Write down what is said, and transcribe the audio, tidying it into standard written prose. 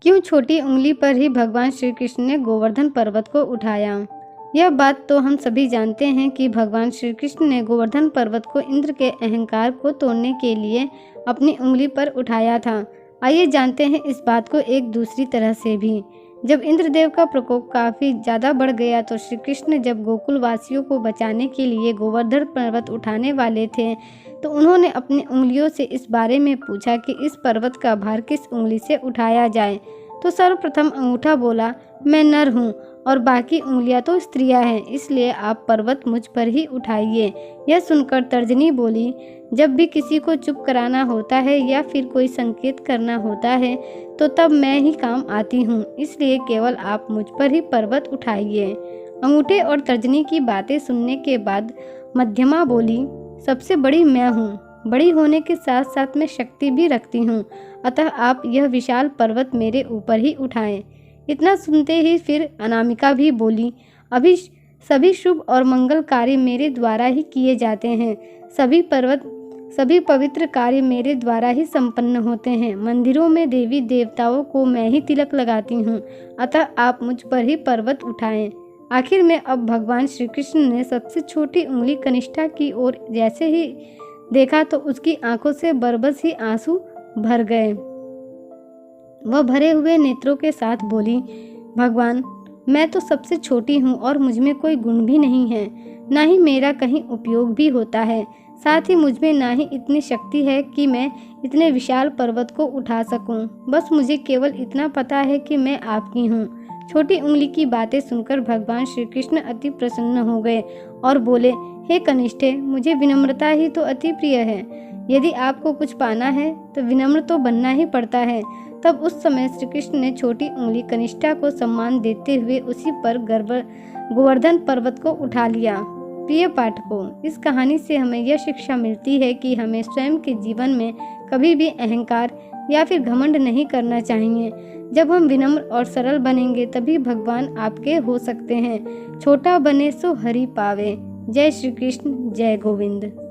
क्यों छोटी उंगली पर ही भगवान श्री कृष्ण ने गोवर्धन पर्वत को उठाया? यह बात तो हम सभी जानते हैं कि भगवान श्री कृष्ण ने गोवर्धन पर्वत को इंद्र के अहंकार को तोड़ने के लिए अपनी उंगली पर उठाया था। आइए जानते हैं इस बात को एक दूसरी तरह से भी। जब इंद्रदेव का प्रकोप काफ़ी ज़्यादा बढ़ गया तो श्री कृष्ण जब गोकुल वासियों को बचाने के लिए गोवर्धन पर्वत उठाने वाले थे तो उन्होंने अपनी उंगलियों से इस बारे में पूछा कि इस पर्वत का भार किस उंगली से उठाया जाए। तो सर्वप्रथम अंगूठा बोला, मैं नर हूँ और बाकी उंगलियां तो स्त्रियां हैं, इसलिए आप पर्वत मुझ पर ही उठाइए। यह सुनकर तर्जनी बोली, जब भी किसी को चुप कराना होता है या फिर कोई संकेत करना होता है तो तब मैं ही काम आती हूँ, इसलिए केवल आप मुझ पर ही पर्वत उठाइए। अंगूठे और तर्जनी की बातें सुनने के बाद मध्यमा बोली, सबसे बड़ी मैं हूँ, बड़ी होने के साथ साथ मैं शक्ति भी रखती हूँ, अतः आप यह विशाल पर्वत मेरे ऊपर ही उठाएं। इतना सुनते ही फिर अनामिका भी बोली, अभी सभी शुभ और मंगल कार्य मेरे द्वारा ही किए जाते हैं, सभी पवित्र कार्य मेरे द्वारा ही संपन्न होते हैं। मंदिरों में देवी देवताओं को मैं ही तिलक लगाती हूँ, अतः आप मुझ पर ही पर्वत उठाएं। आखिर में अब भगवान श्री कृष्ण ने सबसे छोटी उंगली कनिष्ठा की ओर जैसे ही देखा तो उसकी आंखों से बरबस ही आंसू भर गए। वह भरे हुए नेत्रों के साथ बोली, भगवान, मैं तो सबसे छोटी हूँ और मुझ में कोई गुण भी नहीं है, ना ही मेरा कहीं उपयोग भी होता है, साथ ही मुझ में ना ही इतनी शक्ति है कि मैं इतने विशाल पर्वत को उठा सकूं। बस मुझे केवल इतना पता है कि मैं आपकी हूँ। छोटी उंगली की बातें सुनकर भगवान श्री कृष्ण अति प्रसन्न हो गए और बोले, हे कनिष्ठे, मुझे विनम्रता ही तो अति प्रिय है। यदि आपको कुछ पाना है तो विनम्र तो बनना ही पड़ता है। तब उस समय श्री कृष्ण ने छोटी उंगली कनिष्ठा को सम्मान देते हुए उसी पर गोवर्धन पर्वत को उठा लिया। प्रिय पाठकों, इस कहानी से हमें यह शिक्षा मिलती है कि हमें स्वयं के जीवन में कभी भी अहंकार या फिर घमंड नहीं करना चाहिए। जब हम विनम्र और सरल बनेंगे तभी भगवान आपके हो सकते हैं। छोटा बने सो हरि पावे। जय श्री कृष्ण, जय गोविंद।